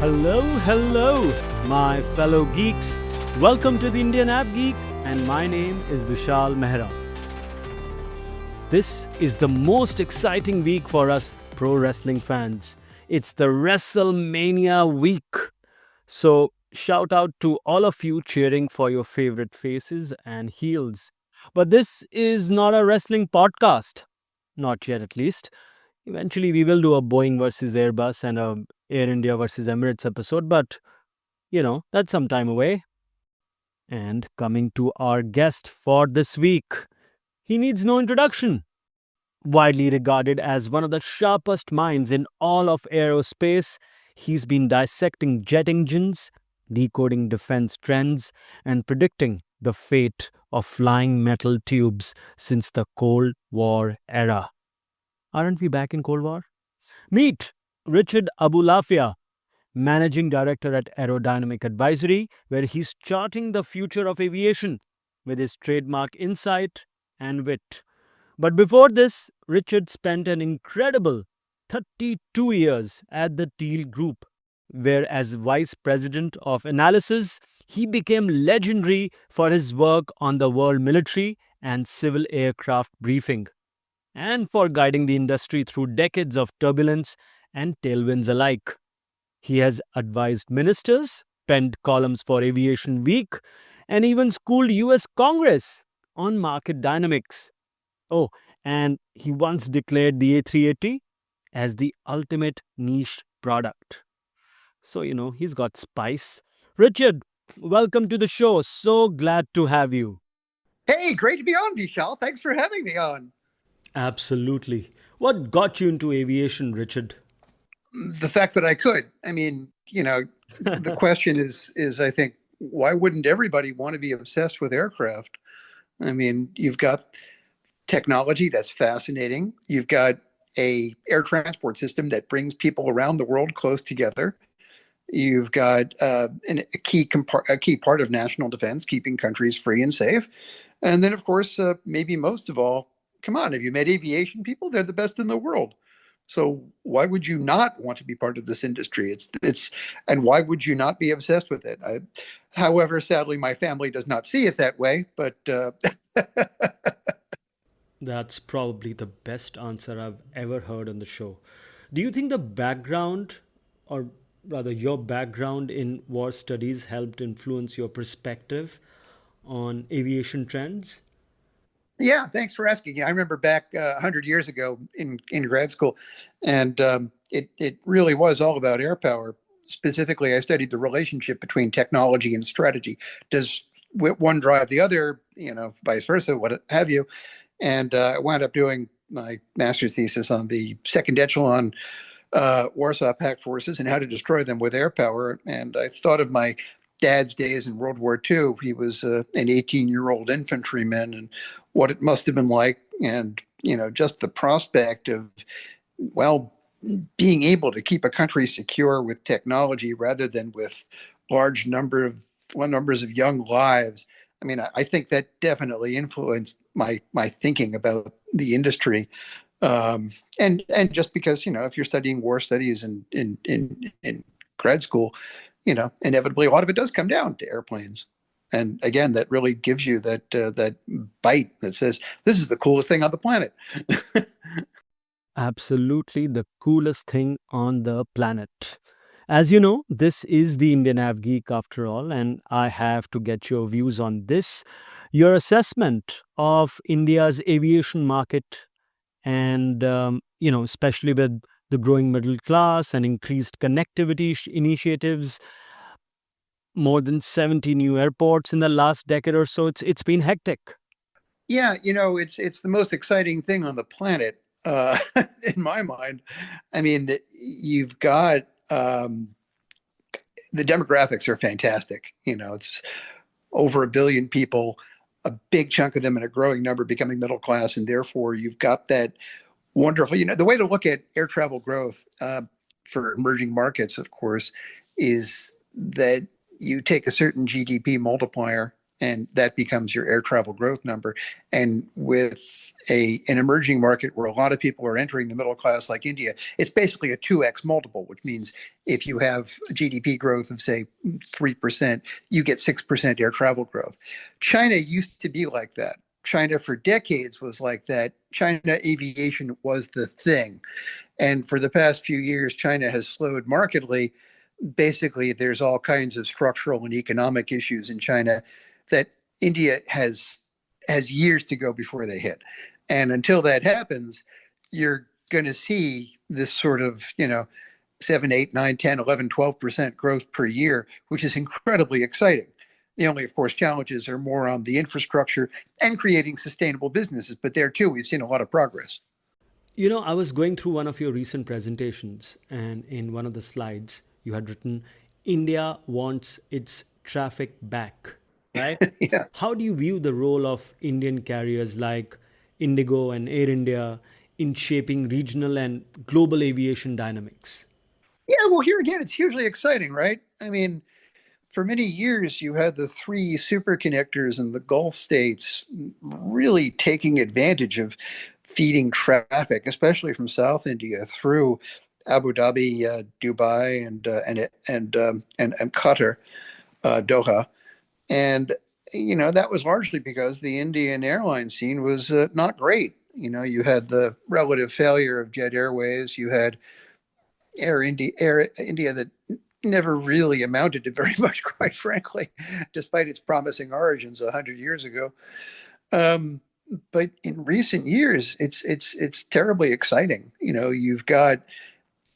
Hello, hello, my fellow geeks. Welcome to the Indian AvGeek, and my name is Vishal Mehra. This is the most exciting week for us pro wrestling fans. It's the WrestleMania week. So, shout out to all of you cheering for your favorite faces and heels. But this is not a wrestling podcast. Not yet, at least. Eventually, we will do a Boeing versus Airbus and a Air India versus Emirates episode, but that's some time away. And coming to our guest for this week, he needs no introduction. Widely regarded as one of the sharpest minds in all of aerospace, he's been dissecting jet engines, decoding defense trends, and predicting the fate of flying metal tubes since the Cold War era. Aren't we back in Cold War? Meet Richard Aboulafia, Managing Director at AeroDynamic Advisory, where he's charting the future of aviation with his trademark insight and wit. But before this, Richard spent an incredible 32 years at the Teal Group, where as Vice President of Analysis, he became legendary for his work on the world military and civil aircraft briefing, and for guiding the industry through decades of turbulence and tailwinds alike. He has advised ministers, penned columns for Aviation Week, and even schooled US Congress on market dynamics. Oh, and he once declared the A380 as the ultimate niche product. So, he's got spice. Richard, welcome to the show. So glad to have you. Hey, great to be on, Vishal. Thanks for having me on. Absolutely. What got you into aviation, Richard? The fact that I could. The question is, I think, why wouldn't everybody want to be obsessed with aircraft? I mean, you've got technology that's fascinating. You've got a air transport system that brings people around the world close together. You've got a key part of national defense, keeping countries free and safe. And then, of course, maybe most of all, come on, have you met aviation people? They're the best in the world. So why would you not want to be part of this industry? And why would you not be obsessed with it? However, sadly, my family does not see it that way. But That's probably the best answer I've ever heard on the show. Do you think the background, or rather your background in war studies, helped influence your perspective on aviation trends? yeah, thanks for asking. I remember back 100 years ago in grad school, and it really was all about air power. Specifically, I studied the relationship between technology and strategy. Does one drive the other? Vice versa, what have you? And I wound up doing my master's thesis on the second echelon Warsaw Pact forces and how to destroy them with air power. And I thought of my dad's days in World War II. He was an 18-year-old infantryman, and what it must have been like. And, just the prospect of, well, being able to keep a country secure with technology rather than with large numbers of young lives. I mean, I think that definitely influenced my thinking about the industry. And just because, if you're studying war studies in grad school, inevitably a lot of it does come down to airplanes. And again, that really gives you that bite that says this is the coolest thing on the planet. Absolutely the coolest thing on the planet. As you know, this is the Indian Av Geek after all, and I have to get your views on this. Your assessment of India's aviation market, and, especially with the growing middle class and increased connectivity initiatives, more than 70 new airports in the last decade or so. It's been hectic. Yeah, it's the most exciting thing on the planet, in my mind. I mean, you've got the demographics are fantastic. It's over a billion people, a big chunk of them, and a growing number becoming middle class, and therefore you've got that wonderful. The way to look at air travel growth for emerging markets, of course, is that you take a certain GDP multiplier and that becomes your air travel growth number. And with an emerging market where a lot of people are entering the middle class like India, it's basically a 2x multiple, which means if you have a GDP growth of, say, 3%, you get 6% air travel growth. China used to be like that. China for decades was like that. China aviation was the thing. And for the past few years, China has slowed markedly. Basically, there's all kinds of structural and economic issues in China that India has years to go before they hit. And until that happens, you're going to see this sort of, 7, 8, 9, 10, 11, 12% growth per year, which is incredibly exciting. The only, of course, challenges are more on the infrastructure and creating sustainable businesses. But there, too, we've seen a lot of progress. I was going through one of your recent presentations, and in one of the slides, you had written, India wants its traffic back, right? Yeah. How do you view the role of Indian carriers like Indigo and Air India in shaping regional and global aviation dynamics? Yeah, well, here again, it's hugely exciting, right? I mean, for many years, you had the three superconnectors in the Gulf states really taking advantage of feeding traffic, especially from South India through Abu Dhabi, Dubai, and Qatar, Doha, and that was largely because the Indian airline scene was not great. You had the relative failure of Jet Airways. You had Air India that never really amounted to very much, quite frankly, despite its promising origins 100 years ago. Um, but in recent years, it's terribly exciting. You've got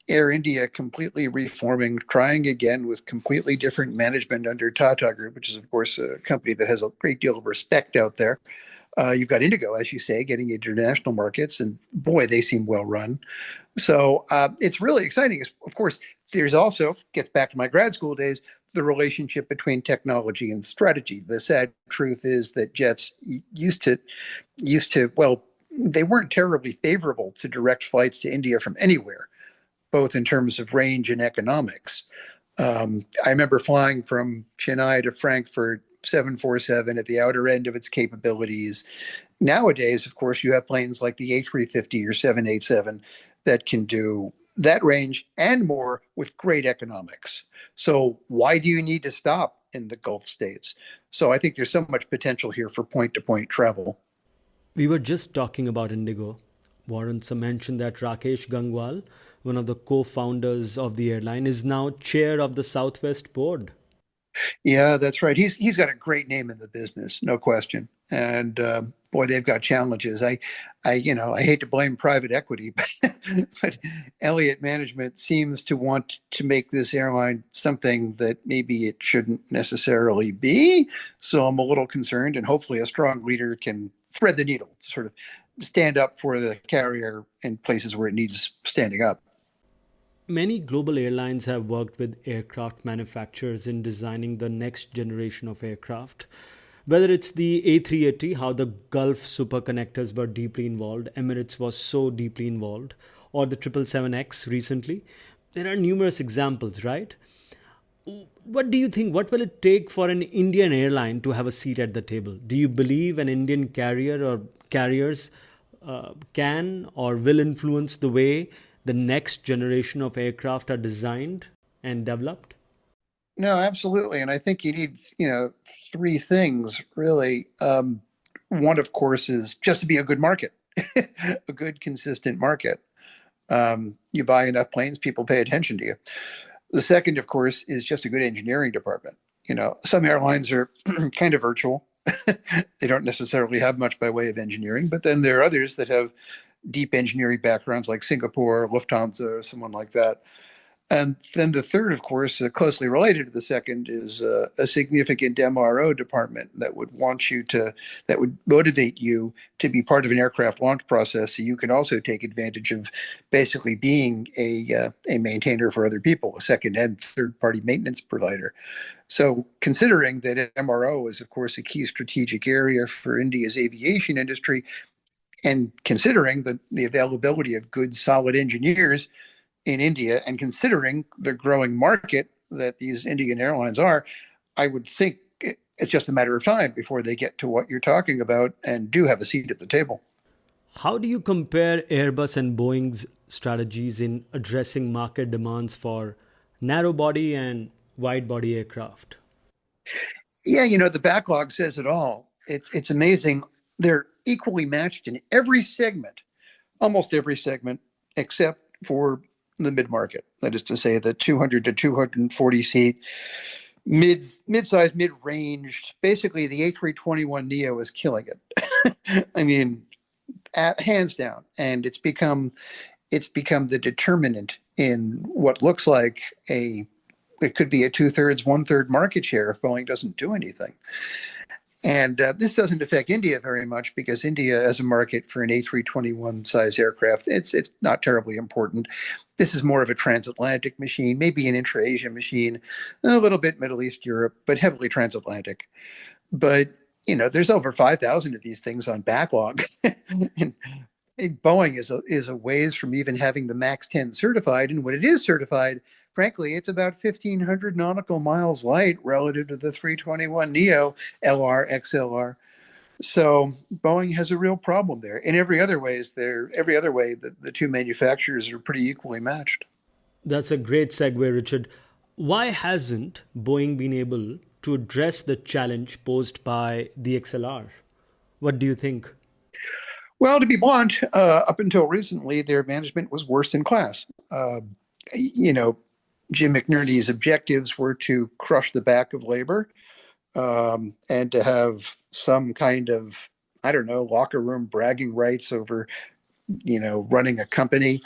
Air India completely reforming, trying again with completely different management under Tata Group, which is, of course, a company that has a great deal of respect out there. You've got Indigo, as you say, getting into international markets, and boy, they seem well run. So it's really exciting. Of course, there's also, gets back to my grad school days, the relationship between technology and strategy. The sad truth is that jets used to, well, they weren't terribly favorable to direct flights to India from anywhere, both in terms of range and economics. I remember flying from Chennai to Frankfurt 747 at the outer end of its capabilities. Nowadays, of course, you have planes like the A350 or 787 that can do that range and more with great economics. So why do you need to stop in the Gulf states? So I think there's so much potential here for point to point travel. We were just talking about Indigo. Warren mentioned that Rakesh Gangwal, one of the co founders of the airline, is now chair of the Southwest board. Yeah, that's right. He's got a great name in the business, no question. And boy, they've got challenges. I hate to blame private equity, but Elliott Management seems to want to make this airline something that maybe it shouldn't necessarily be. So I'm a little concerned, and hopefully, a strong leader can thread the needle to sort of stand up for the carrier in places where it needs standing up. Many global airlines have worked with aircraft manufacturers in designing the next generation of aircraft. Whether it's the A380, how the Gulf superconnectors were deeply involved, Emirates was so deeply involved, or the 777X recently, there are numerous examples, right? What do you think? What will it take for an Indian airline to have a seat at the table? Do you believe an Indian carrier or carriers can or will influence the way the next generation of aircraft are designed and developed? No, absolutely. And I think you need, three things really. One, of course, is just to be a good market, a good, consistent market. You buy enough planes, people pay attention to you. The second, of course, is just a good engineering department. Some airlines are kind of virtual. They don't necessarily have much by way of engineering, but then there are others that have deep engineering backgrounds like Singapore, Lufthansa, or someone like that. And then the third, of course, closely related to the second, is a significant MRO department that would motivate you to be part of an aircraft launch process, so you can also take advantage of basically being a maintainer for other people, a second and third party maintenance provider. So, considering that MRO is, of course, a key strategic area for India's aviation industry, and considering the availability of good, solid engineers in India, and considering the growing market that these Indian airlines are, I would think it's just a matter of time before they get to what you're talking about and do have a seat at the table. How do you compare Airbus and Boeing's strategies in addressing market demands for narrow body and wide body aircraft? Yeah, the backlog says it all. It's amazing. They're equally matched in every segment, almost every segment, except for the mid market. That is to say, the 200 to 240 seat mid-sized, mid-ranged. Basically, the A321 Neo is killing it. I mean, hands down, and it's become the determinant in what looks like it could be a 2/3, 1/3 market share if Boeing doesn't do anything. And this doesn't affect India very much because India, as a market for an A321 size aircraft, it's not terribly important. This is more of a transatlantic machine, maybe an intra-Asia machine, a little bit Middle East, Europe, but heavily transatlantic. But there's over 5,000 of these things on backlog, and Boeing is a ways from even having the Max 10 certified. And when it is certified, frankly, it's about 1,500 nautical miles light relative to the 321 Neo LR XLR. So Boeing has a real problem there. In every other way, the two manufacturers are pretty equally matched. That's a great segue, Richard. Why hasn't Boeing been able to address the challenge posed by the XLR? What do you think? Well, to be blunt, up until recently, their management was worst in class. You know, Jim McNerney's objectives were to crush the back of labor, and to have some kind of, I don't know, locker room bragging rights over, running a company.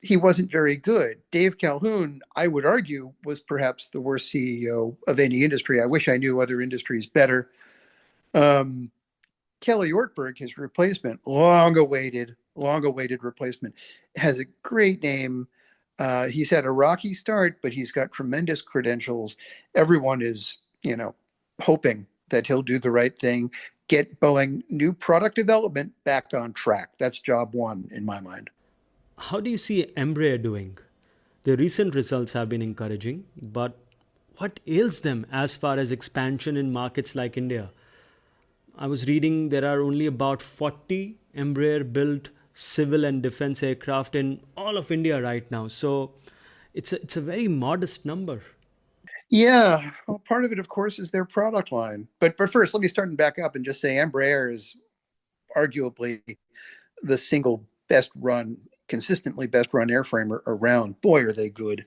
He wasn't very good. Dave Calhoun, I would argue, was perhaps the worst CEO of any industry. I wish I knew other industries better. Um, Kelly Ortberg, his replacement, long awaited replacement, has a great name. He's had a rocky start, but he's got tremendous credentials. Everyone is, hoping that he'll do the right thing, get Boeing new product development back on track. That's job one in my mind. How do you see Embraer doing? The recent results have been encouraging, but what ails them as far as expansion in markets like India? I was reading there are only about 40 Embraer built civil and defense aircraft in all of India right now. So it's a very modest number. Yeah, well, part of it, of course, is their product line. But first, let me start and back up and just say Embraer is arguably the single best run, consistently best run airframer around. Boy, are they good.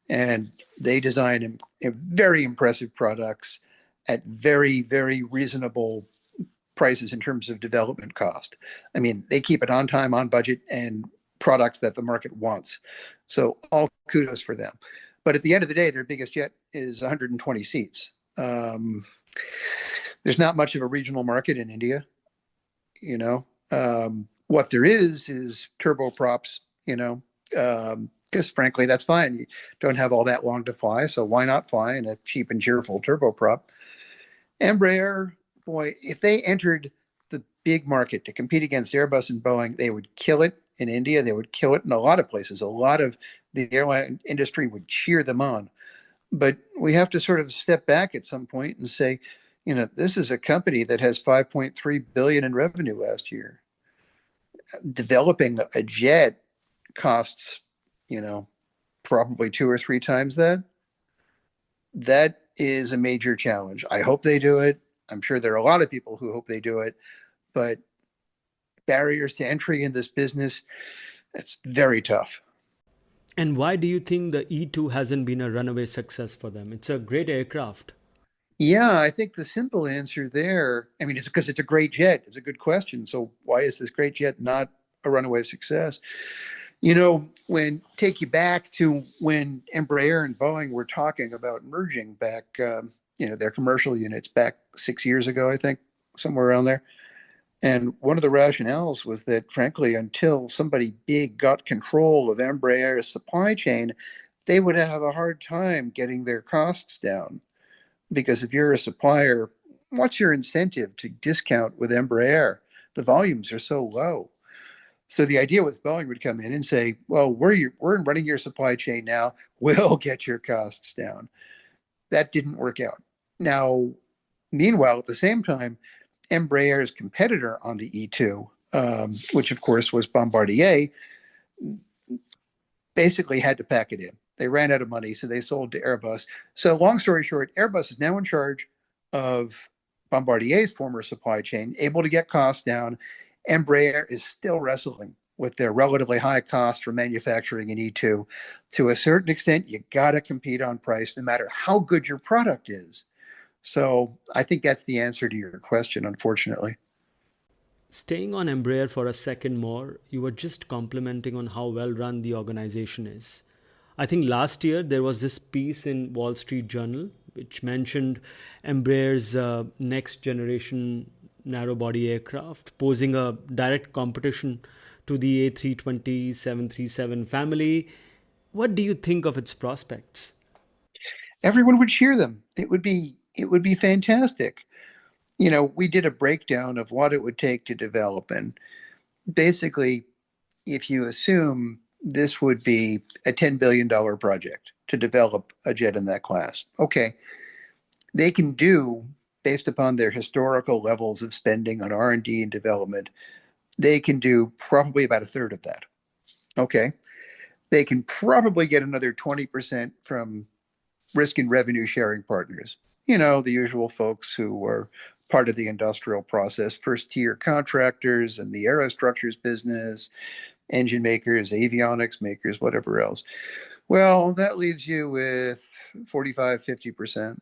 And they design very impressive products at very, very reasonable prices in terms of development cost. I mean, they keep it on time, on budget, and products that the market wants. So all kudos for them. But at the end of the day, their biggest jet is 120 seats. There's not much of a regional market in India. What there is turboprops. Because frankly, that's fine. You don't have all that long to fly, so why not fly in a cheap and cheerful turboprop? Embraer, boy, if they entered the big market to compete against Airbus and Boeing, they would kill it in India. They would kill it in a lot of places. A lot of the airline industry would cheer them on. But we have to sort of step back at some point and say, this is a company that has 5.3 billion in revenue last year. Developing a jet costs, probably two or three times that. That is a major challenge. I hope they do it. I'm sure there are a lot of people who hope they do it, but barriers to entry in this business, it's very tough. And why do you think the E2 hasn't been a runaway success for them? It's a great aircraft. Yeah, I think the simple answer there, I mean, it's because it's a great jet. It's a good question. So why is this great jet not a runaway success? When take you back to when Embraer and Boeing were talking about merging back, their commercial units back 6 years ago, I think, somewhere around there. And one of the rationales was that, frankly, until somebody big got control of Embraer's supply chain, they would have a hard time getting their costs down. Because if you're a supplier, what's your incentive to discount with Embraer? The volumes are so low. So the idea was Boeing would come in and say, well, we're running your supply chain now. We'll get your costs down. That didn't work out. Now, Meanwhile, at the same time, Embraer's competitor on the E2, which of course was Bombardier, basically had to pack it in. They ran out of money, so they sold to Airbus. So, long story short, Airbus is now in charge of Bombardier's former supply chain, able to get costs down. Embraer is still wrestling with their relatively high costs for manufacturing an E2. To a certain extent, you got to compete on price no matter how good your product is. So, I think that's the answer to your question, unfortunately. Staying on Embraer for a second more, you were just complimenting on how well run the organization is. I think last year there was this piece in Wall Street Journal which mentioned Embraer's next generation narrow body aircraft posing a direct competition to the A320 737 family. What do you think of its prospects? Everyone would cheer them. It would be fantastic. We did a breakdown of what it would take to develop. And basically, if you assume this would be a $10 billion project to develop a jet in that class, okay, they can do, based upon their historical levels of spending on R&D and development, they can do probably about a third of that. Okay. They can probably get another 20% from risk and revenue sharing partners. The usual folks who are part of the industrial process, first tier contractors and the aerostructures business, engine makers, avionics makers, whatever else. Well, that leaves you with 45, 50%.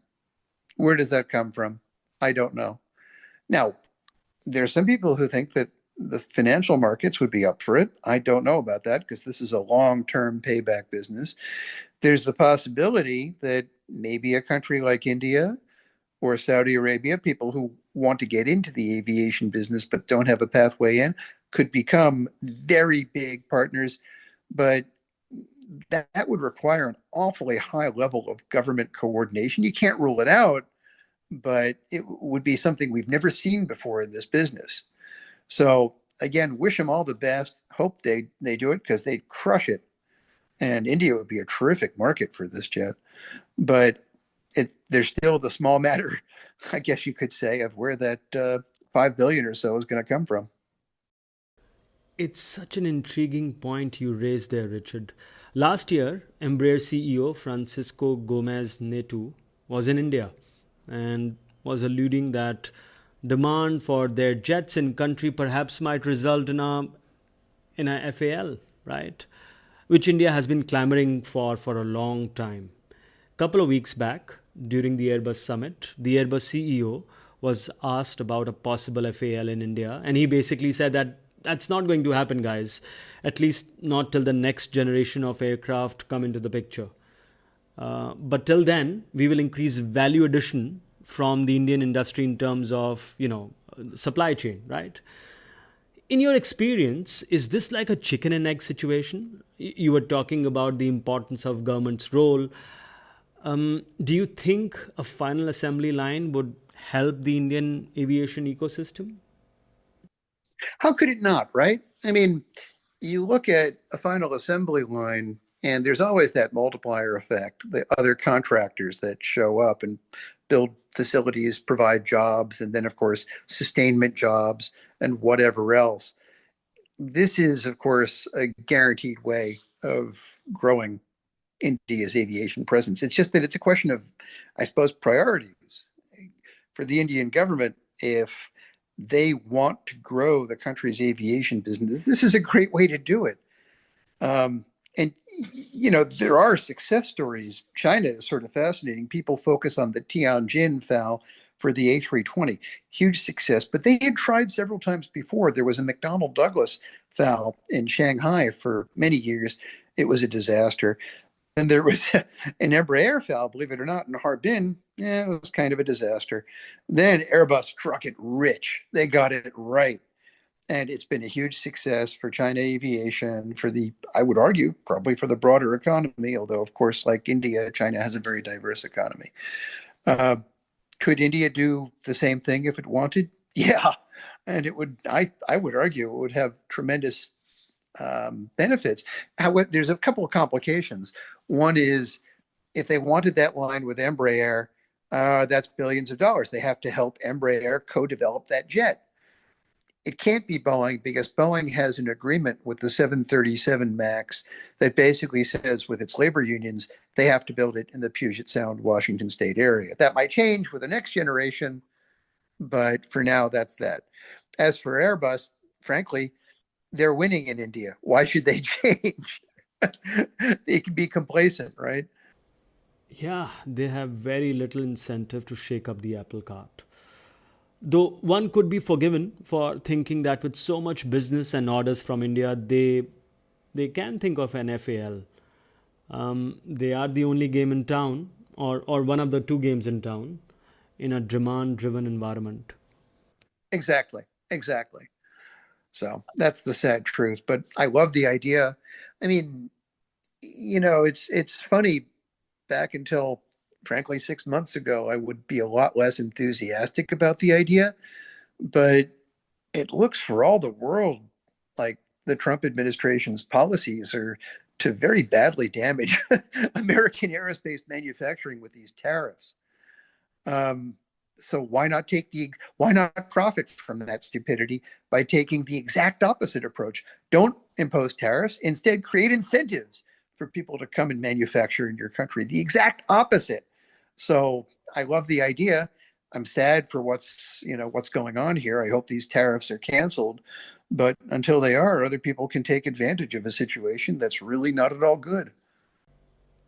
Where does that come from? I don't know. Now, there are some people who think that the financial markets would be up for it. I don't know about that because this is a long term payback business. There's the possibility that maybe a country like India or Saudi Arabia, people who want to get into the aviation business but don't have a pathway in, could become very big partners. But that would require an awfully high level of government coordination. You can't rule it out, but it would be something we've never seen before in this business. So again, wish them all the best. Hope they do it because they'd crush it. And India would be a terrific market for this jet. But there's still the small matter, I guess you could say, of where that 5 billion or so is going to come from. It's such an intriguing point you raised there, Richard. Last year, Embraer CEO Francisco Gomez Neto was in India and was alluding that demand for their jets in country perhaps might result in a FAL, right? Which India has been clamoring for a long time. Couple of weeks back, during the Airbus summit, the Airbus CEO was asked about a possible FAL in India, and he basically said that that's not going to happen, guys. At least not till the next generation of aircraft come into the picture. But till then, we will increase value addition from the Indian industry in terms of supply chain, right? In your experience, is this like a chicken and egg situation? You were talking about the importance of government's role. Do you think a final assembly line would help the Indian aviation ecosystem? How could it not, right? I mean, you look at a final assembly line, and there's always that multiplier effect, the other contractors that show up and build facilities, provide jobs, and then, of course, sustainment jobs and whatever else. This is, of course, a guaranteed way of growing India's aviation presence. It's just that it's a question of, I suppose, priorities for the Indian government. If they want to grow the country's aviation business, this is a great way to do it. And there are success stories. China is sort of fascinating. People focus on the Tianjin FAL for the A320, huge success. But they had tried several times before. There was a McDonnell Douglas FAL in Shanghai for many years. It was a disaster. And there was an Embraer FAL, believe it or not, in Harbin. Yeah, it was kind of a disaster. Then Airbus struck it rich. They got it right. And it's been a huge success for China aviation, I would argue, probably for the broader economy, although, of course, like India, China has a very diverse economy. Uh, could India do the same thing if it wanted? Yeah. And I would argue it would have tremendous benefits. However, there's a couple of complications. One is if they wanted that line with Embraer, That's billions of dollars. They have to help Embraer co-develop that jet. It can't be Boeing because Boeing has an agreement with the 737 MAX that basically says, with its labor unions, they have to build it in the Puget Sound, Washington State area. That might change with the next generation, but for now, that's that. As for Airbus, frankly, they're winning in India. Why should they change? They can be complacent, right? Yeah, they have very little incentive to shake up the apple cart. Though one could be forgiven for thinking that with so much business and orders from India, they can think of an FAL. They are the only game in town, or one of the two games in town, in a demand-driven environment. Exactly. Exactly. So that's the sad truth. But I love the idea. I mean, it's funny. Back until frankly 6 months ago, I would be a lot less enthusiastic about the idea. But it looks for all the world like the Trump administration's policies are to very badly damage American aerospace manufacturing with these tariffs. Um, so why not profit from that stupidity by taking the exact opposite approach? Don't impose tariffs. Instead, create incentives for people to come and manufacture in your country. The exact opposite. So I love the idea. I'm sad for what's going on here. I hope these tariffs are canceled. But until they are, other people can take advantage of a situation that's really not at all good.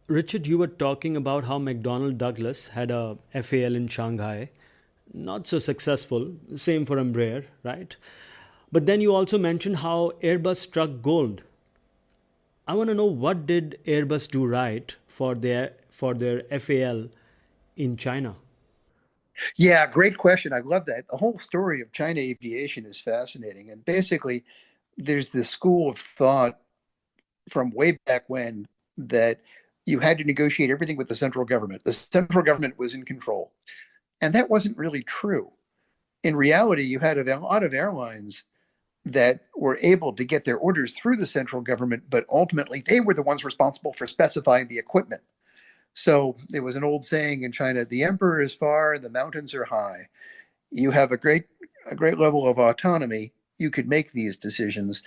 Richard, you were talking about how McDonnell Douglas had a FAL in Shanghai. Not so successful. Same for Embraer, right? But then you also mentioned how Airbus struck gold. I want to know, what did Airbus do right for their FAL in China? Yeah, great question. I love that. The whole story of China aviation is fascinating. And basically, there's this school of thought from way back when that you had to negotiate everything with the central government. The central government was in control. And that wasn't really true. In reality, you had a lot of airlines that were able to get their orders through the central government, but ultimately they were the ones responsible for specifying the equipment. So there was an old saying in China, the emperor is far and the mountains are high. You have a great level of autonomy. You could make these decisions.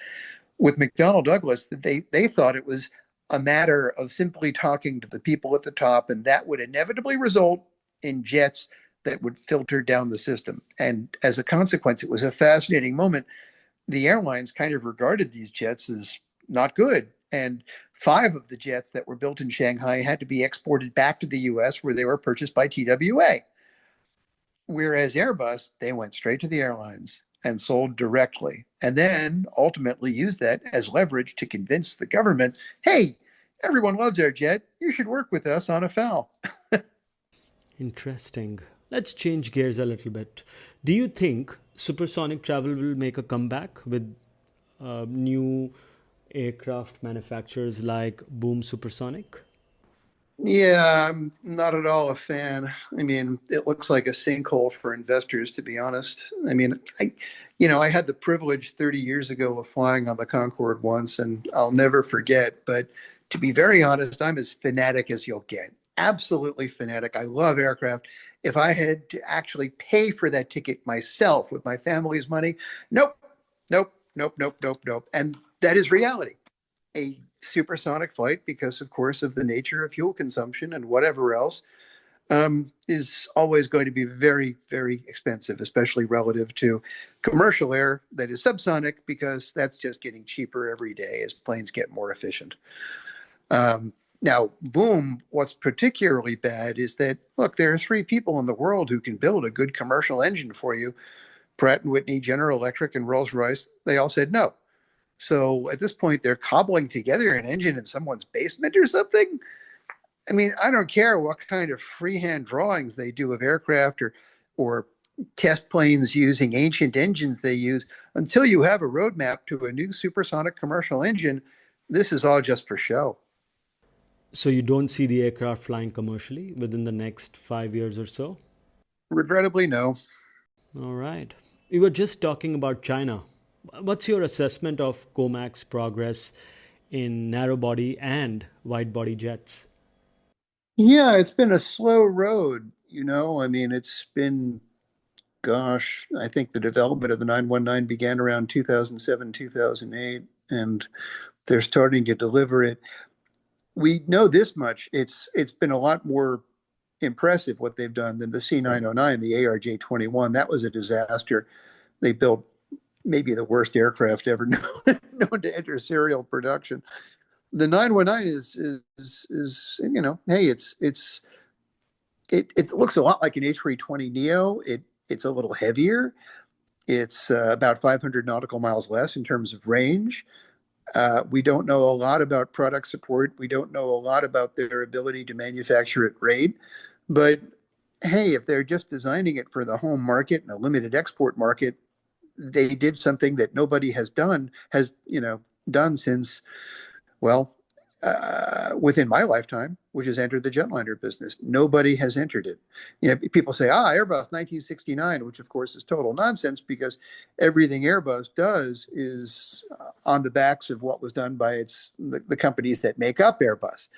With McDonnell Douglas, they thought it was a matter of simply talking to the people at the top, and that would inevitably result in jets that would filter down the system. And as a consequence, it was a fascinating moment. The airlines kind of regarded these jets as not good. And five of the jets that were built in Shanghai had to be exported back to the US where they were purchased by TWA. Whereas Airbus, they went straight to the airlines and sold directly, and then ultimately used that as leverage to convince the government, hey, everyone loves our jet. You should work with us on a FAL. Interesting. Let's change gears a little bit. Do you think supersonic travel will make a comeback with new aircraft manufacturers like Boom Supersonic? Yeah, I'm not at all a fan. I mean, it looks like a sinkhole for investors, to be honest. I mean, I had the privilege 30 years ago of flying on the Concorde once, and I'll never forget. But to be very honest, I'm as fanatic as you'll get. Absolutely fanatic. I love aircraft. If I had to actually pay for that ticket myself with my family's money, nope, nope, nope, nope, nope, nope. And that is reality. A supersonic flight, because of course of the nature of fuel consumption and whatever else, is always going to be very, very expensive, especially relative to commercial air that is subsonic, because that's just getting cheaper every day as planes get more efficient. Now, boom, what's particularly bad is that, look, there are three people in the world who can build a good commercial engine for you: Pratt and Whitney, General Electric, and Rolls Royce. They all said no. So at this point, they're cobbling together an engine in someone's basement or something. I mean, I don't care what kind of freehand drawings they do of aircraft or test planes using ancient engines they use. Until you have a roadmap to a new supersonic commercial engine, this is all just for show. So you don't see the aircraft flying commercially within the next 5 years or so? Regrettably, no. All right. We were just talking about China. What's your assessment of Comac's progress in narrow body and wide body jets? Yeah, it's been a slow road. I mean, it's been, gosh, I think the development of the 919 began around 2007, 2008, and they're starting to deliver it. We know this much. It's been a lot more impressive what they've done than the C909, the ARJ21. That was a disaster. They built maybe the worst aircraft ever known to enter serial production. The 919 is hey, it looks a lot like an A320 Neo. It's a little heavier. It's about 500 nautical miles less in terms of range. We don't know a lot about product support. We don't know a lot about their ability to manufacture at rate. But hey, if they're just designing it for the home market and a limited export market, they did something that nobody has done since, well, within my lifetime, which has entered the jetliner business. Nobody has entered it. People say, Airbus 1969, which of course is total nonsense because everything Airbus does is on the backs of what was done by the companies that make up Airbus.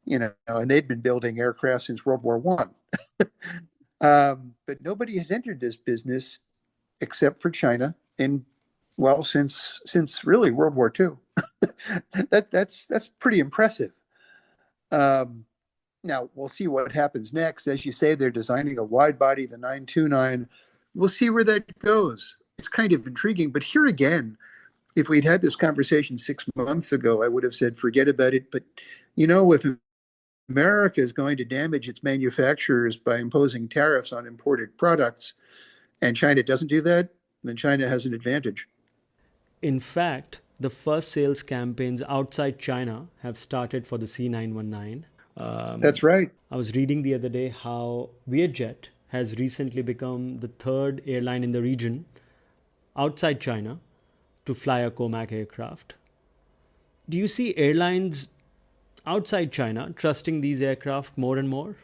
And they'd been building aircraft since World War One. But nobody has entered this business except for China, and well, since really World War II. That's pretty impressive. Um, Now we'll see what happens next. As you say, they're designing a wide body, the 929. We'll see where that goes. It's kind of intriguing, but here again, if we'd had this conversation 6 months ago, I would have said forget about it. But if America is going to damage its manufacturers by imposing tariffs on imported products, and China doesn't do that, then China has an advantage. In fact, the first sales campaigns outside China have started for the C919. That's right. I was reading the other day how Vietjet has recently become the third airline in the region outside China to fly a Comac aircraft. Do you see airlines outside China trusting these aircraft more and more?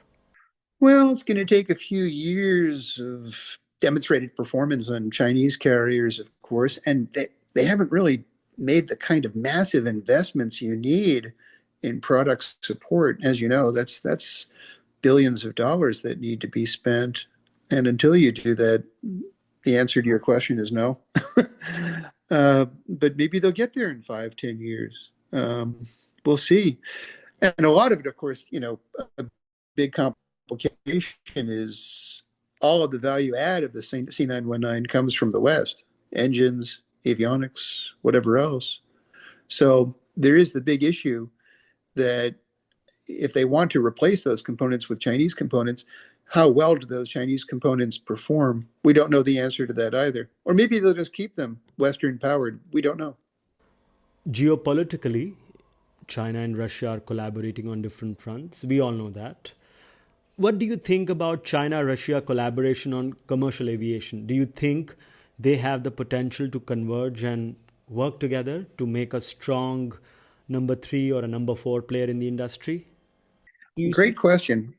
Well, it's going to take a few years of demonstrated performance on Chinese carriers, of course, and they haven't really made the kind of massive investments you need in product support. As you know, that's billions of dollars that need to be spent. And until you do that, the answer to your question is no. But maybe they'll get there in 5, 10 years. We'll see. And a lot of it, of course, a big complication is all of the value add of the C919 comes from the West, engines, avionics, whatever else. So there is the big issue that if they want to replace those components with Chinese components, how well do those Chinese components perform? We don't know the answer to that either. Or maybe they'll just keep them Western powered. We don't know. Geopolitically, China and Russia are collaborating on different fronts. We all know that. What do you think about China Russia collaboration on commercial aviation? Do you think they have the potential to converge and work together to make a strong number three or a number four player in the industry? Do you Great see? question.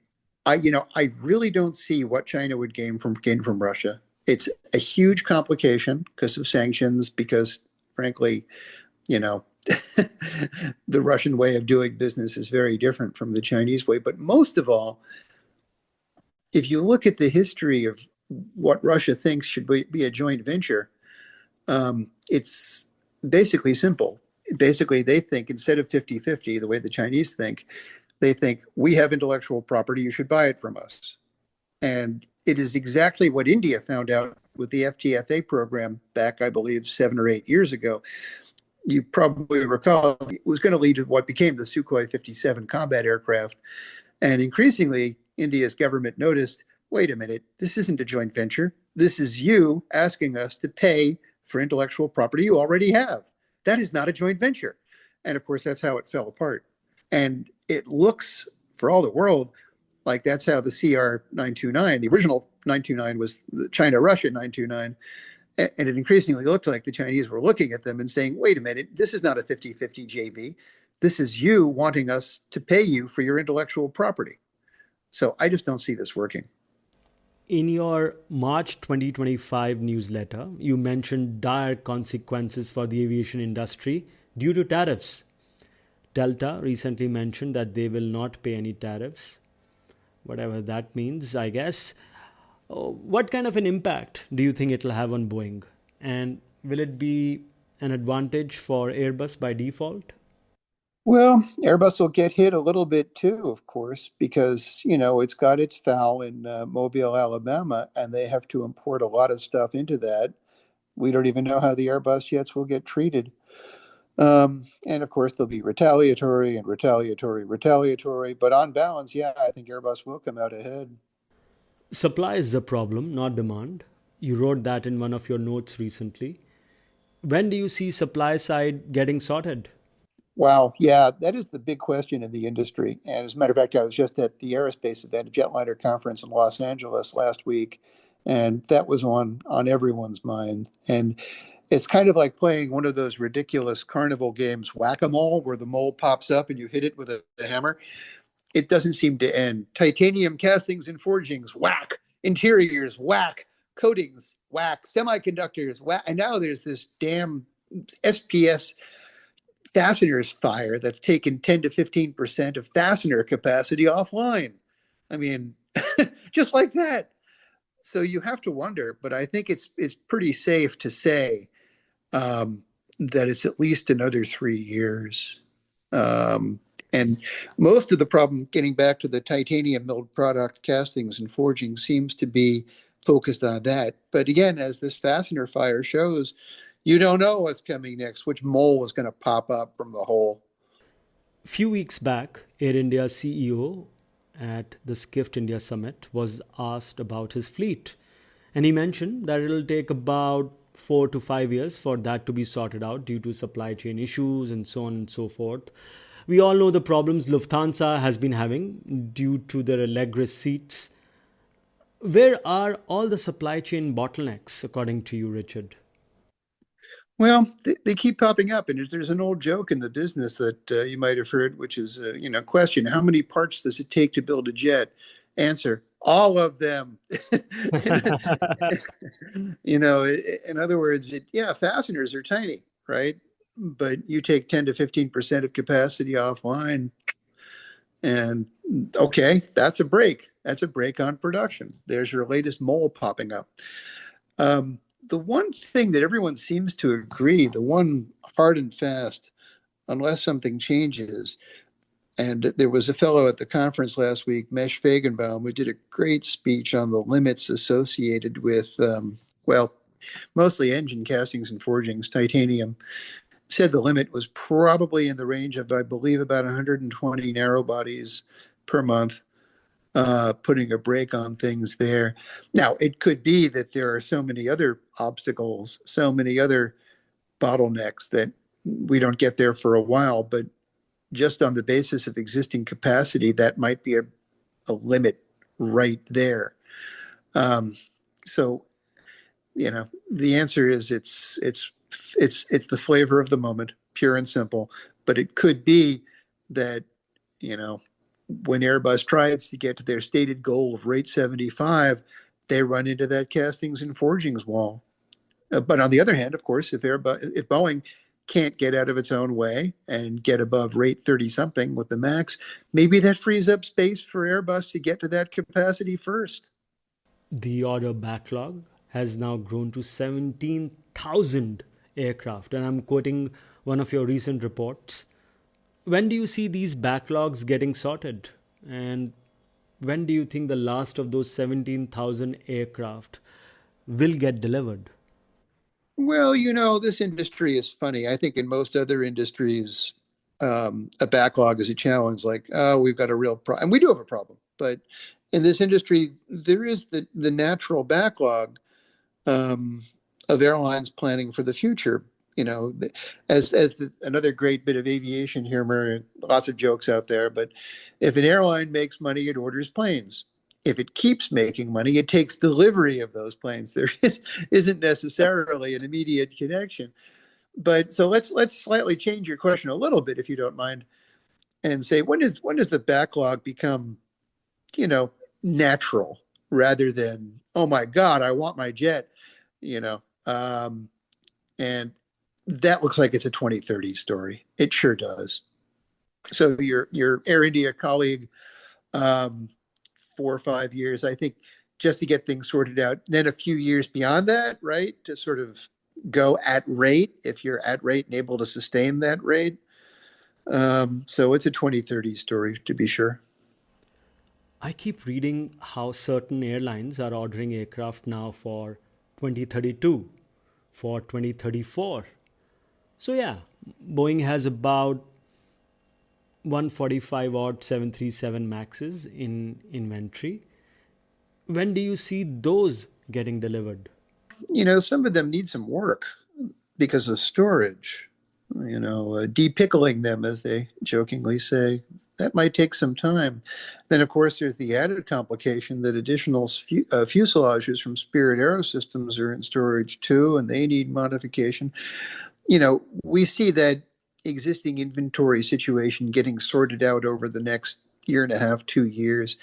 I really don't see what China would gain from Russia. It's a huge complication because of sanctions, because frankly, you know, the Russian way of doing business is very different from the Chinese way. But most of all, if you look at the history of what Russia thinks should be a joint venture, it's basically simple. Basically, they think instead of 50-50, the way the Chinese think, they think we have intellectual property, you should buy it from us. And it is exactly what India found out with the FTFA program back, I believe, 7 or 8 years ago. You probably recall it was going to lead to what became the Sukhoi 57 combat aircraft. And increasingly, India's government noticed, wait a minute, this isn't a joint venture. This is you asking us to pay for intellectual property you already have. That is not a joint venture. And of course, that's how it fell apart. And it looks, for all the world, like that's how the CR 929, the original 929 was the China Russia 929. And it increasingly looked like the Chinese were looking at them and saying, wait a minute, this is not a 50-50 JV. This is you wanting us to pay you for your intellectual property. So I just don't see this working. In your March 2025 newsletter, you mentioned dire consequences for the aviation industry due to tariffs. Delta recently mentioned that they will not pay any tariffs. whatever that means, I guess. What kind of an impact do you think it'll have on Boeing? And will it be an advantage for Airbus by default? Well, Airbus will get hit a little bit too, of course, because, it's got its FAL in Mobile, Alabama, and they have to import a lot of stuff into that. We don't even know how the Airbus jets will get treated. And of course, they'll be retaliatory and retaliatory, retaliatory. But on balance, yeah, I think Airbus will come out ahead. Supply is the problem, not demand. You wrote that in one of your notes recently. When do you see supply side getting sorted? Wow. Yeah, that is the big question in the industry. And as a matter of fact, I was just at the aerospace event, a jetliner conference in Los Angeles last week, and that was on everyone's mind. And it's kind of like playing one of those ridiculous carnival games, whack-a-mole, where the mole pops up and you hit it with a hammer. It doesn't seem to end. Titanium castings and forgings, whack. Interiors, whack. Coatings, whack. Semiconductors, whack. And now there's this damn SPS fasteners fire that's taken 10 to 15% of fastener capacity offline. I mean, just like that. So you have to wonder, but I think it's pretty safe to say that it's at least another 3 years. Um, and most of the problem, getting back to the titanium milled product castings and forging, seems to be focused on that. But again, as this fastener fire shows, you don't know what's coming next, which mole is going to pop up from the hole. Few weeks back, Air India's CEO at the Skift India Summit was asked about his fleet. And he mentioned that it'll take about 4 to 5 years for that to be sorted out due to supply chain issues and so on and so forth. We all know the problems Lufthansa has been having due to their Allegris seats. Where are all the supply chain bottlenecks, according to you, Richard? Well, they keep popping up, and there's an old joke in the business that you might have heard, which is, question: How many parts does it take to build a jet? Answer: all of them. In other words, yeah, fasteners are tiny, right? But you take 10 to 15% of capacity offline, and okay, that's a break. That's a break on production. There's your latest mole popping up. The one thing that everyone seems to agree, the one hard and fast, unless something changes, and there was a fellow at the conference last week, Mesh Fagenbaum, who did a great speech on the limits associated with, well, mostly engine castings and forgings, titanium. Said the limit was probably in the range of, I believe, about 120 narrow bodies per month, putting a brake on things there. Now, it could be that there are so many other obstacles, so many other bottlenecks that we don't get there for a while, but just on the basis of existing capacity, that might be a limit right there. Um, so, the answer is it's the flavor of the moment, pure and simple. But it could be that, you know, when Airbus tries to get to their stated goal of rate 75, they run into that castings and forgings wall. But on the other hand, of course, if Boeing can't get out of its own way and get above rate 30 something with the max, maybe that frees up space for Airbus to get to that capacity first. The order backlog has now grown to 17,000 aircraft. And I'm quoting one of your recent reports. When do you see these backlogs getting sorted? And when do you think the last of those 17,000 aircraft will get delivered? Well, this industry is funny. I think in most other industries, a backlog is a challenge. Like, oh, we've got a real problem, and we do have a problem. But in this industry, there is the natural backlog um, of airlines planning for the future. Another great bit of aviation humor, lots of jokes out there. But if an airline makes money, it orders planes. If it keeps making money, it takes delivery of those planes. Isn't necessarily an immediate connection. But so let's slightly change your question a little bit, if you don't mind, and say when does the backlog become, you know, natural rather than, oh my God, I want my jet, you know. And that looks like it's a 2030 story. It sure does. So your Air India colleague, um, 4 or 5 years, I think, just to get things sorted out. Then a few years beyond that, right, to sort of go at rate if you're at rate and able to sustain that rate. So it's a 2030 story to be sure. I keep reading how certain airlines are ordering aircraft now for 2032, for 2034. So, yeah, Boeing has about 145 odd 737 Maxes in inventory. When do you see those getting delivered? Some of them need some work because of storage. Depickling them, as they jokingly say, that might take some time. Then, of course, there's the added complication that additional fuselages from Spirit Aerosystems are in storage too, and they need modification. We see that existing inventory situation getting sorted out over the next year and a half, 2 years.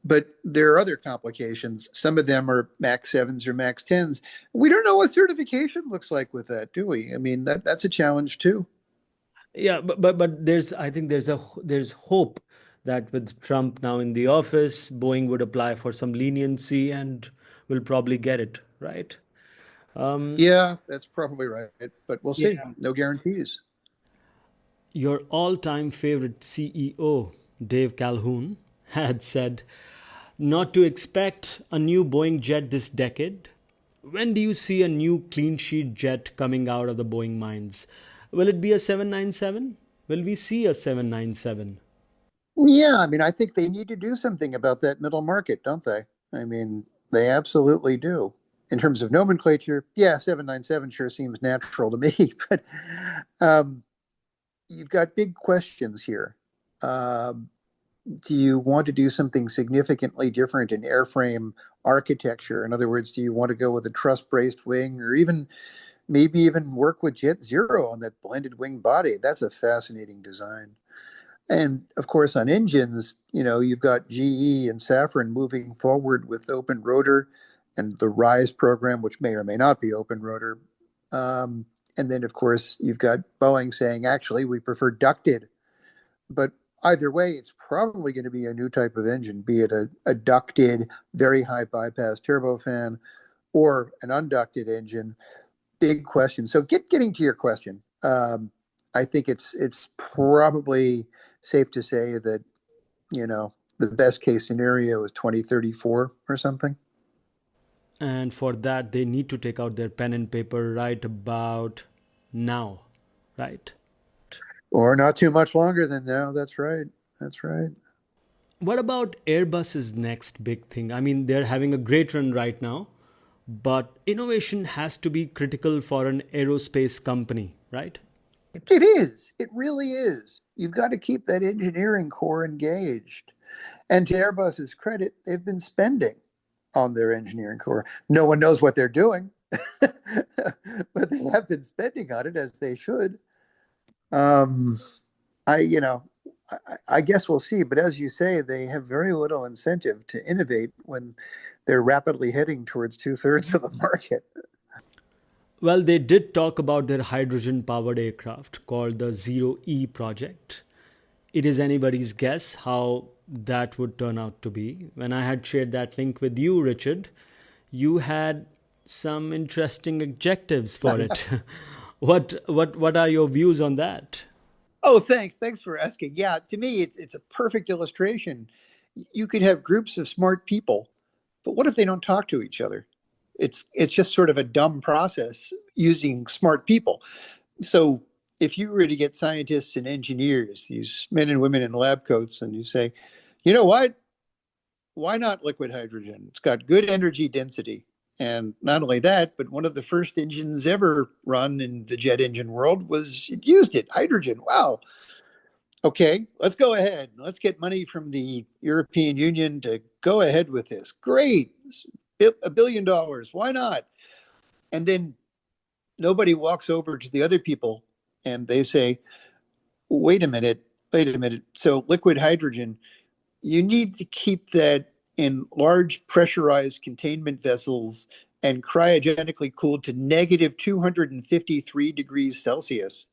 But there are other complications. Some of them are Max 7s or Max 10s. We don't know what certification looks like with that, do we? I mean, that's a challenge too. Yeah, but there's I think there's hope that with Trump now in the office, Boeing would apply for some leniency and will probably get it, right? Um, Yeah, that's probably right. But we'll see. yeah. No guarantees. Your all-time favorite CEO, Dave Calhoun, had said not to expect a new Boeing jet this decade. When do you see a new clean sheet jet coming out of the Boeing minds? Will it be a 797? Will we see a 797? Yeah, I mean, I think they need to do something about that middle market, don't they? I mean, they absolutely do. In terms of nomenclature, yeah, 797 sure seems natural to me, but um, you've got big questions here. Um, do you want to do something significantly different in airframe architecture? In other words, do you want to go with a truss braced wing or maybe even work with Jet Zero on that blended wing body? That's a fascinating design. And of course, on engines, you've got GE and Safran moving forward with open rotor and the RISE program, which may or may not be open rotor. And then, of course, you've got Boeing saying, actually, we prefer ducted. But either way, it's probably going to be a new type of engine, be it a ducted, very high bypass turbofan or an unducted engine. Big question. So getting to your question, I think it's probably safe to say that the best case scenario is 2034 or something, And for that, they need to take out their pen and paper right about now, right? or not too much longer than now. That's right. That's right. What about Airbus's next big thing? I mean, they're having a great run right now, but innovation has to be critical for an aerospace company, right? It is. It really is. You've got to keep that engineering core engaged. And to Airbus's credit, they've been spending on their engineering core. No one knows what they're doing, but they have been spending on it as they should. Um, I, you know, I guess we'll see. But as you say, they have very little incentive to innovate when they're rapidly heading towards 2/3 of the market. Well, they did talk about their hydrogen powered aircraft called the Zero E project. It is anybody's guess how that would turn out to be. When I had shared that link with you, Richard, you had some interesting adjectives for it. What are your views on that? Oh, thanks. Thanks for asking. Yeah, to me, it's a perfect illustration. You could have groups of smart people, but what if they don't talk to each other? It's just sort of a dumb process using smart people. So if you were to get scientists and engineers, these men and women in lab coats, and you say, you know what? Why not liquid hydrogen? It's got good energy density. And not only that, but one of the first engines ever run in the jet engine world it used it, hydrogen. Wow. Okay, let's go ahead. Let's get money from the European Union to go ahead with this. Great. $1 billion. Why not? And then nobody walks over to the other people and they say, wait a minute, wait a minute. So liquid hydrogen, you need to keep that in large pressurized containment vessels and cryogenically cooled to negative 253 degrees Celsius.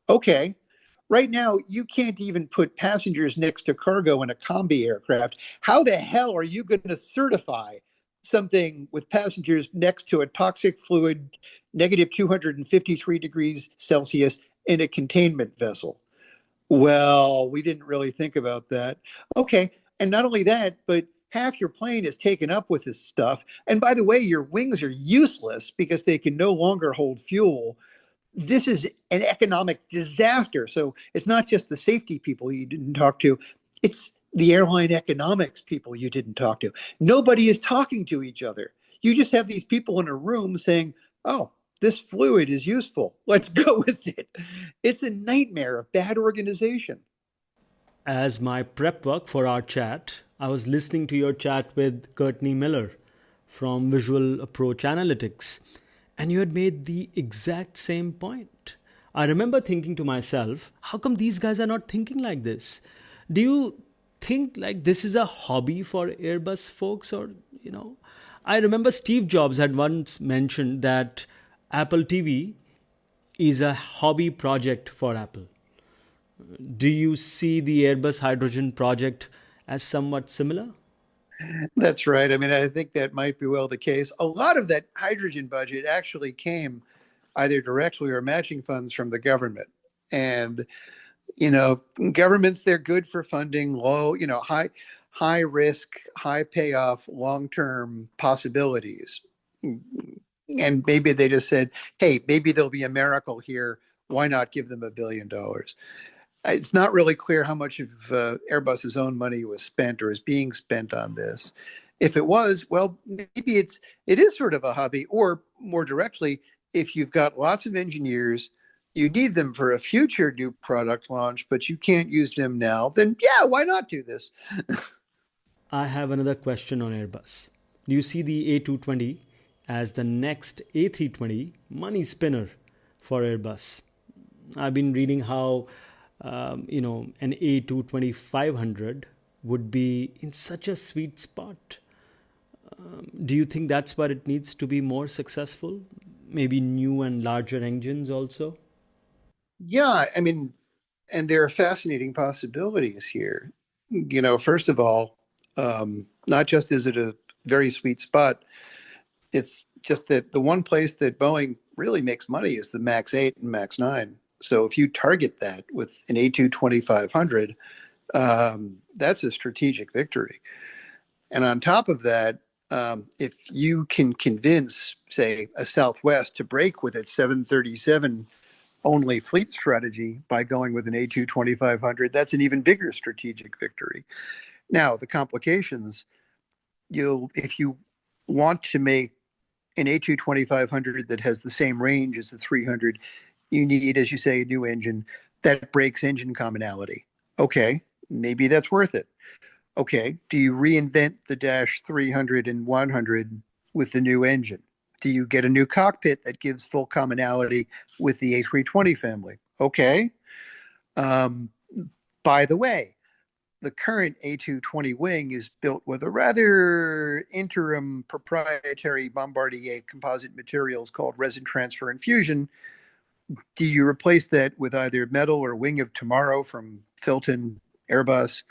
Okay. Right now, you can't even put passengers next to cargo in a combi aircraft. How the hell are you going to certify something with passengers next to a toxic fluid, negative 253 degrees Celsius in a containment vessel? Well, we didn't really think about that. Okay. And not only that, but half your plane is taken up with this stuff. And by the way, your wings are useless because they can no longer hold fuel. This is an economic disaster. So it's not just the safety people you didn't talk to, it's the airline economics people you didn't talk to. Nobody is talking to each other. You just have these people in a room saying, oh, this fluid is useful. Let's go with it. It's a nightmare of bad organization. As my prep work for our chat, I was listening to your chat with Courtney Miller from Visual Approach Analytics, and you had made the exact same point. I remember thinking to myself, how come these guys are not thinking like this? Do you think like this is a hobby for Airbus folks, or I remember Steve Jobs had once mentioned that Apple TV is a hobby project for Apple. Do you see the Airbus hydrogen project as somewhat similar? That's right. I mean, I think that might be well the case. A lot of that hydrogen budget actually came either directly or matching funds from the government. And, you know, governments, they're good for funding low, high risk, high payoff, long-term possibilities. And maybe they just said, hey, maybe there'll be a miracle here. Why not give them $1 billion? It's not really clear how much of Airbus's own money was spent or is being spent on this. If it was, well, maybe it is sort of a hobby, or more directly, if you've got lots of engineers, you need them for a future new product launch, but you can't use them now, then yeah, why not do this? I have another question on Airbus. Do you see the A220 as the next A320 money spinner for Airbus? I've been reading how an A220 500 would be in such a sweet spot. Do you think that's what it needs to be more successful? Maybe new and larger engines also? Yeah, I mean, and there are fascinating possibilities here. First of all, not just is it a very sweet spot, it's just that the one place that Boeing really makes money is the Max 8 and Max 9. So if you target that with an A220-500, that's a strategic victory. And on top of that, if you can convince, say, a Southwest to break with its 737 only fleet strategy by going with an A220-500, that's an even bigger strategic victory. Now, the complications, if you want to make an A220-500 that has the same range as the 300, you need, as you say, a new engine that breaks engine commonality. Okay, maybe that's worth it. Okay, do you reinvent the Dash 300 and 100 with the new engine? Do you get a new cockpit that gives full commonality with the A320 family? Okay. Um, by the way, the current A220 wing is built with a rather interim proprietary Bombardier composite materials called resin transfer infusion. Do you replace that with either metal or Wing of Tomorrow from Filton, Airbus?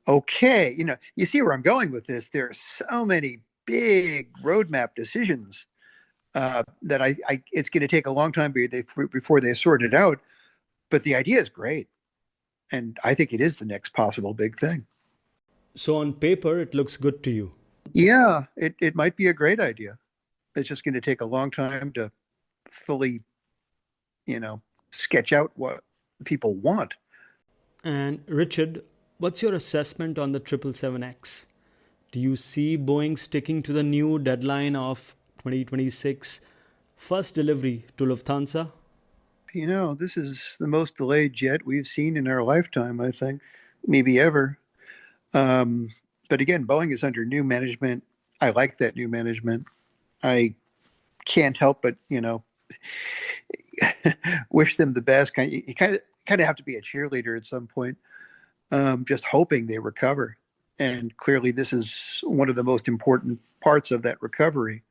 Okay, you see where I'm going with this. There are so many big roadmap decisions that it's going to take a long time before they sort it out. But the idea is great, and I think it is the next possible big thing. So, on paper, it looks good to you. Yeah, it might be a great idea. It's just going to take a long time to fully, sketch out what people want. And Richard, what's your assessment on the 777X? Do you see Boeing sticking to the new deadline of 2026 first delivery to Lufthansa? This is the most delayed jet we've seen in our lifetime, I think, maybe ever. Um, but again, Boeing is under new management. I like that new management. I can't help but, wish them the best. You kind of have to be a cheerleader at some point, just hoping they recover. And clearly, this is one of the most important parts of that recovery.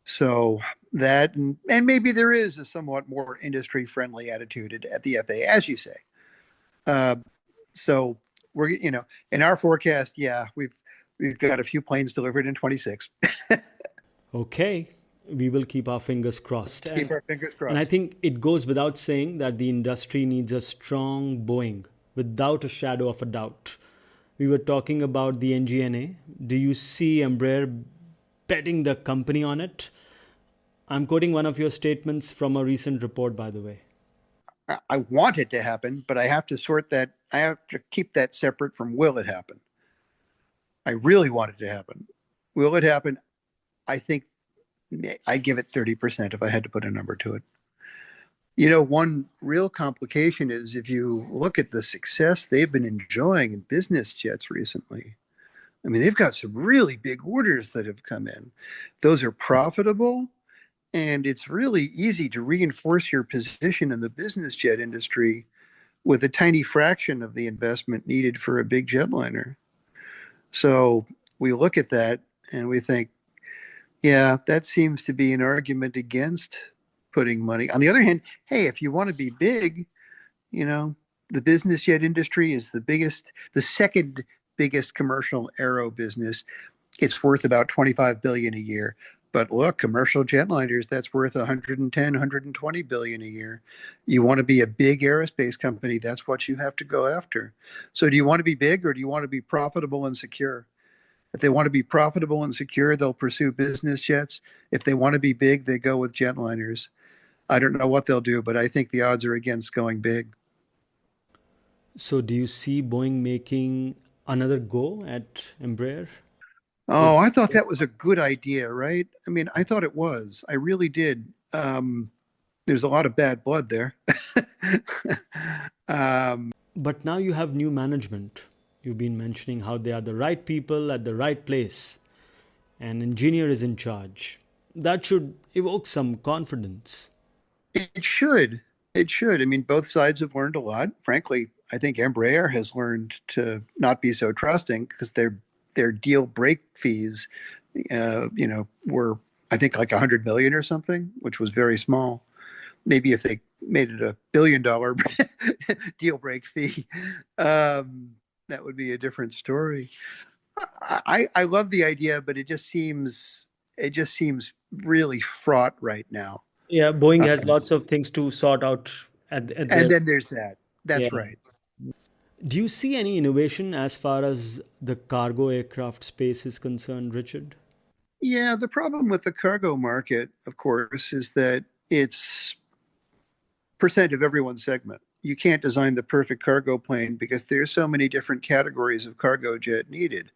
So that, and maybe there is a somewhat more industry friendly attitude at the FAA, as you say. Uh, so in our forecast, yeah, we've got a few planes delivered in 26. Okay, we will keep our fingers crossed. Let's keep our fingers And I crossed. think it goes without saying that the industry needs a strong Boeing, without a shadow of a doubt. We were talking about the NGNA. Do you see Embraer betting the company on it? I'm quoting one of your statements from a recent report, by the way. I want it to happen, but I have to sort that. I have to keep that separate from will it happen. I really want it to happen. Will it happen? I think I give it 30% if I had to put a number to it. One real complication is if you look at the success they've been enjoying in business jets recently. I mean, they've got some really big orders that have come in. Those are profitable, and it's really easy to reinforce your position in the business jet industry with a tiny fraction of the investment needed for a big jetliner. So we look at that and we think, yeah, that seems to be an argument against putting money. On the other hand, hey, if you want to be big, you know, the business jet industry is the second biggest commercial aero business. It's worth about 25 billion a year. But look, commercial jetliners, that's worth 110, 120 billion a year. You want to be a big aerospace company, that's what you have to go after. So do you want to be big or do you want to be profitable and secure? If they want to be profitable and secure, they'll pursue business jets. If they want to be big, they go with jetliners. I don't know what they'll do, but I think the odds are against going big. So, do you see Boeing making another go at Embraer? With Oh, I thought that was a good idea, right? I mean, I thought it was. I really did. There's a lot of bad blood there. um, But now you have new management. You've been mentioning how they are the right people at the right place. An engineer is in charge. That should evoke some confidence. it should. It should. I mean, both sides have learned a lot. Frankly, I think Embraer has learned to not be so trusting because their deal break fees, were I think like 100 million or something, which was very small. Maybe if they made it $1 billion deal break fee, that would be a different story. I love the idea, but it just seems really fraught right now. Yeah, Boeing Uh, has lots of things to sort out at and their. then there's that. Yeah. That's right. Do you see any innovation as far as the cargo aircraft space is concerned, Richard? Yeah, the problem with the cargo market, of course, is that it's percent of everyone's segment. You can't design the perfect cargo plane because there's so many different categories of cargo jet needed.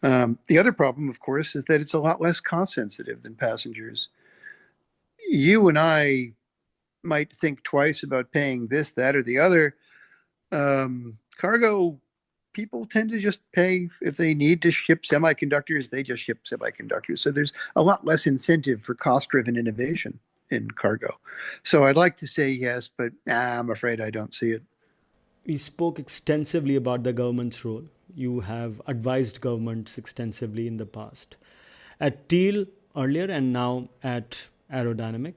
The other problem, of course, is that it's a lot less cost sensitive than passengers. You and I might think twice about paying this, that, or the other. Cargo people tend to just pay if they need to ship semiconductors, they just ship semiconductors. So there's a lot less incentive for cost driven innovation in cargo. So I'd like to say yes, but I'm afraid I don't see it. We spoke extensively about the government's role. You have advised governments extensively in the past. At Teal earlier and now at Aerodynamic.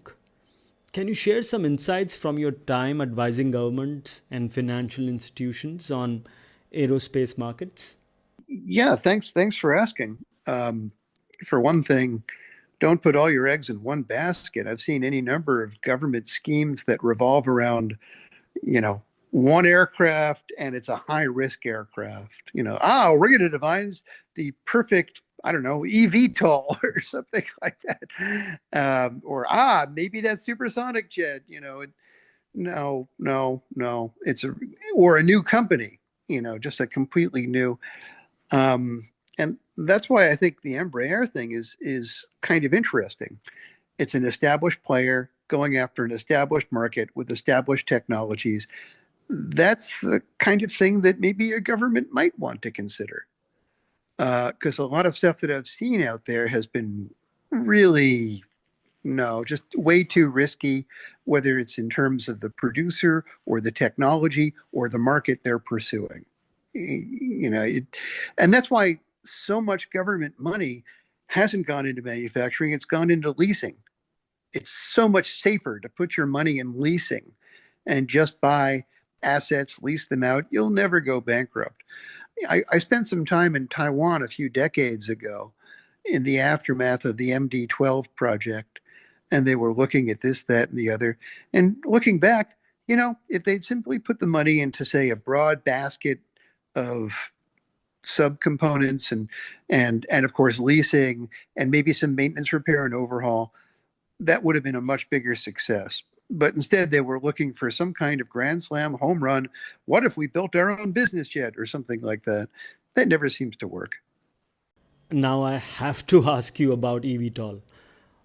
Can you share some insights from your time advising governments and financial institutions on aerospace markets? Yeah, thanks for asking. For one thing, don't put all your eggs in one basket. I've seen any number of government schemes that revolve around you know, one aircraft and it's a high risk aircraft. We're going to devise the perfect, I don't know, eVTOL or something like that. Or, maybe that supersonic jet, no, no, no. Or a new company, just a completely new. And that's why I think the Embraer thing is kind of interesting. It's an established player going after an established market with established technologies. That's the kind of thing that maybe a government might want to consider. Because a lot of stuff that I've seen out there has been really, no, just way too risky, whether it's in terms of the producer or the technology or the market they're pursuing. And that's why so much government money hasn't gone into manufacturing, it's gone into leasing. It's so much safer to put your money in leasing and just buy assets, lease them out. You'll never go bankrupt. I spent some time in Taiwan a few decades ago in the aftermath of the MD-12 project, and they were looking at this, that, and the other. And looking back, if they'd simply put the money into, say, a broad basket of subcomponents and of course leasing and maybe some maintenance, repair, and overhaul, that would have been a much bigger success. But instead, they were looking for some kind of grand slam home run. What if we built our own business jet or something like that? That never seems to work. Now I have to ask you about eVTOL.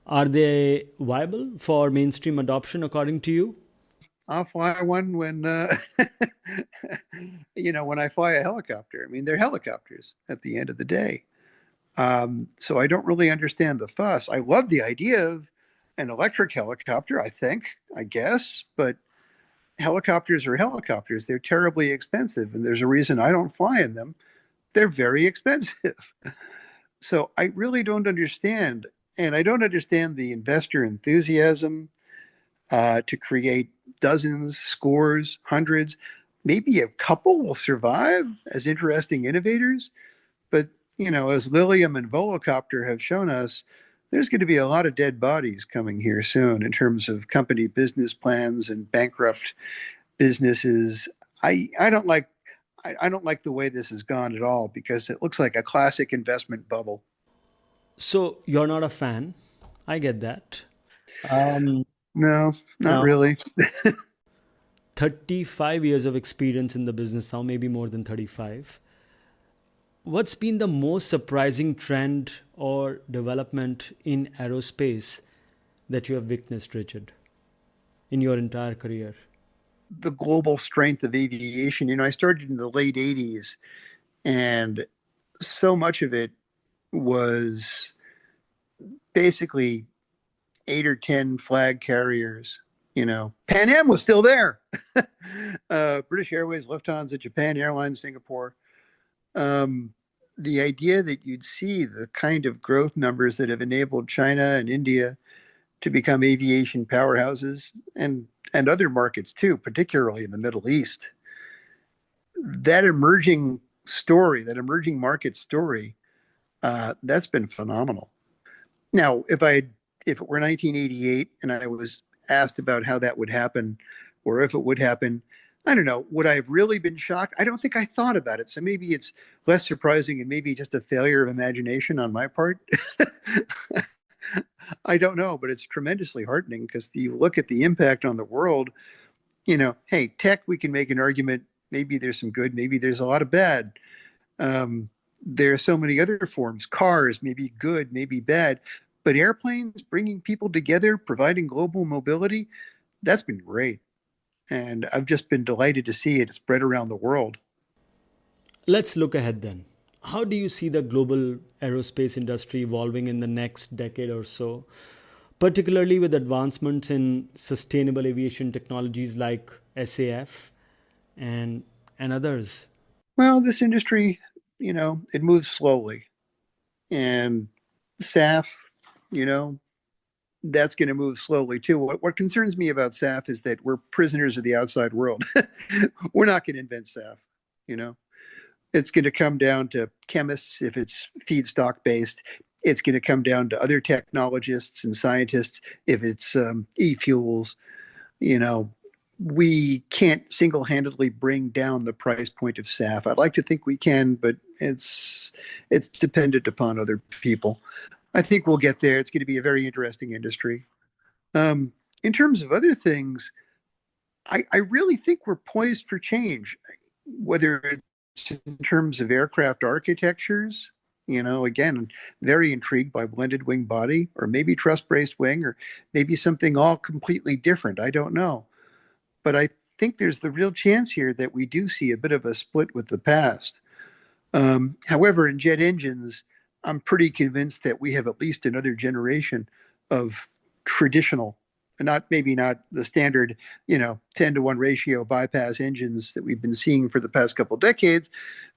Are they viable for mainstream adoption according to you? I'll fly one when, when I fly a helicopter. I mean, they're helicopters at the end of the day. So I don't really understand the fuss. I love the idea of an electric helicopter, I guess, but helicopters are helicopters. They're terribly expensive, and there's a reason I don't fly in them. They're very expensive. So I really don't understand. And I don't understand the investor enthusiasm to create dozens, scores, hundreds. Maybe a couple will survive as interesting innovators. But, as Lilium and Volocopter have shown us, there's going to be a lot of dead bodies coming here soon in terms of company business plans and bankrupt businesses. I don't like I don't like the way this has gone at all because it looks like a classic investment bubble. So you're not a fan. I get that. Um, No, not Now, really. 35 years of experience in the business now, maybe more than 35. What's been the most surprising trend or development in aerospace that you have witnessed, Richard, in your entire career? The global strength of aviation. I started in the late 80s, and so much of it was basically 8 or 10 flag carriers. Pan Am was still there. British Airways, Lufthansa, Japan Airlines, Singapore. Um, the idea that you'd see the kind of growth numbers that have enabled China and India to become aviation powerhouses and other markets too, particularly in the Middle East. That emerging story, that emerging market story, that's been phenomenal. Now, if it were 1988 and I was asked about how that would happen, or if it would happen, I don't know. Would I have really been shocked? I don't think I thought about it. So maybe it's less surprising and maybe just a failure of imagination on my part. I don't know, but it's tremendously heartening because you look at the impact on the world. Hey, tech, we can make an argument. Maybe there's some good, maybe there's a lot of bad. Um, there are so many other forms. Cars, maybe good, maybe bad. But airplanes, bringing people together, providing global mobility, that's been great. And I've just been delighted to see it spread around the world. Let's look ahead then. How do you see the global aerospace industry evolving in the next decade or so, particularly with advancements in sustainable aviation technologies like SAF and others? Well, this industry, it moves slowly. And SAF, you know, that's going to move slowly too. What concerns me about SAF is that we're prisoners of the outside world. We're not going to invent SAF, you know. It's going to come down to chemists if it's feedstock based. It's going to come down to other technologists and scientists if it's e-fuels. You know, we can't single-handedly bring down the price point of SAF. I'd like to think we can, but it's dependent upon other people. I think we'll get there. It's going to be a very interesting industry. Um, in terms of other things, I really think we're poised for change, whether it's in terms of aircraft architectures. Again, very intrigued by blended wing body, or maybe truss braced wing, or maybe something all completely different. I don't know. But I think there's the real chance here that we do see a bit of a split with the past. However, in jet engines, I'm pretty convinced that we have at least another generation of traditional, and maybe not the standard, 10-to-1 ratio bypass engines that we've been seeing for the past couple decades,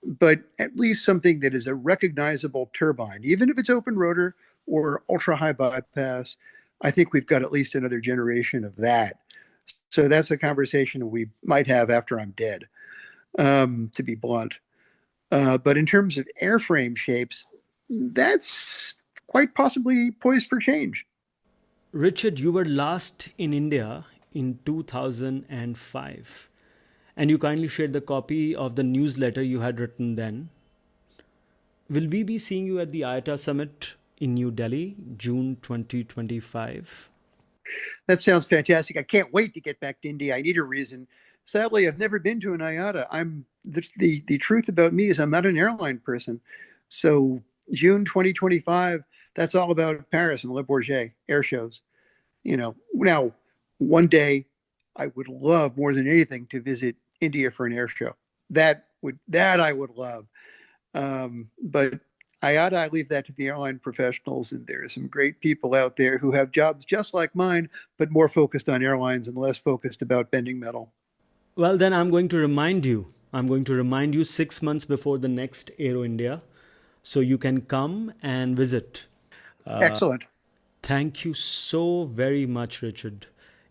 but at least something that is a recognizable turbine, even if it's open rotor or ultra high bypass. I think we've got at least another generation of that. So that's a conversation we might have after I'm dead, to be blunt. But in terms of airframe shapes, that's quite possibly poised for change. Richard, you were last in India in 2005, and you kindly shared the copy of the newsletter you had written then. Will we be seeing you at the IATA summit in New Delhi, June 2025? That sounds fantastic. I can't wait to get back to India. I need a reason. Sadly, I've never been to an IATA. The truth about me is I'm not an airline person. So June 2025, that's all about Paris and Le Bourget air shows. Now one day I would love more than anything to visit India for an air show. That I would love. But I leave that to the airline professionals, and there are some great people out there who have jobs just like mine, but more focused on airlines and less focused about bending metal. Well, then I'm going to remind you. I'm going to remind you 6 months before the next Aero India so you can come and visit. Excellent. Thank you so very much, Richard.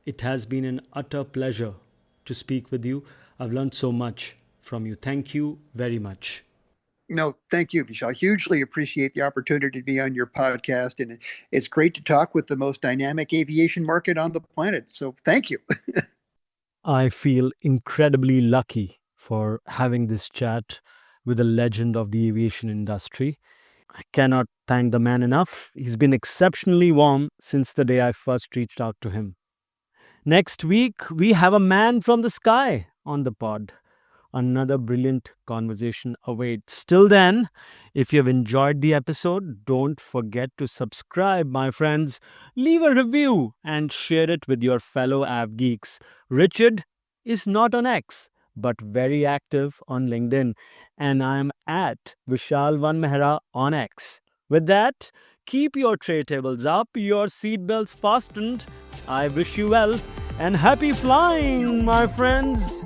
It has been an utter pleasure to speak with you. I've learned so much from you. Thank you very much. No, thank you, Vishal. Hugely appreciate the opportunity to be on your podcast, and it's great to talk with the most dynamic aviation market on the planet. So thank you. I feel incredibly lucky for having this chat with a legend of the aviation industry. I cannot thank the man enough. He's been exceptionally warm since the day I first reached out to him. Next week, we have a man from the sky on the pod. Another brilliant conversation awaits. Till then, if you've enjoyed the episode, don't forget to subscribe, my friends. Leave a review and share it with your fellow AvGeeks. Richard is not on X, but very active on LinkedIn, and I'm at Vishal Mehra on X. With that, keep your tray tables up, your seatbelts fastened. I wish you well and happy flying, my friends.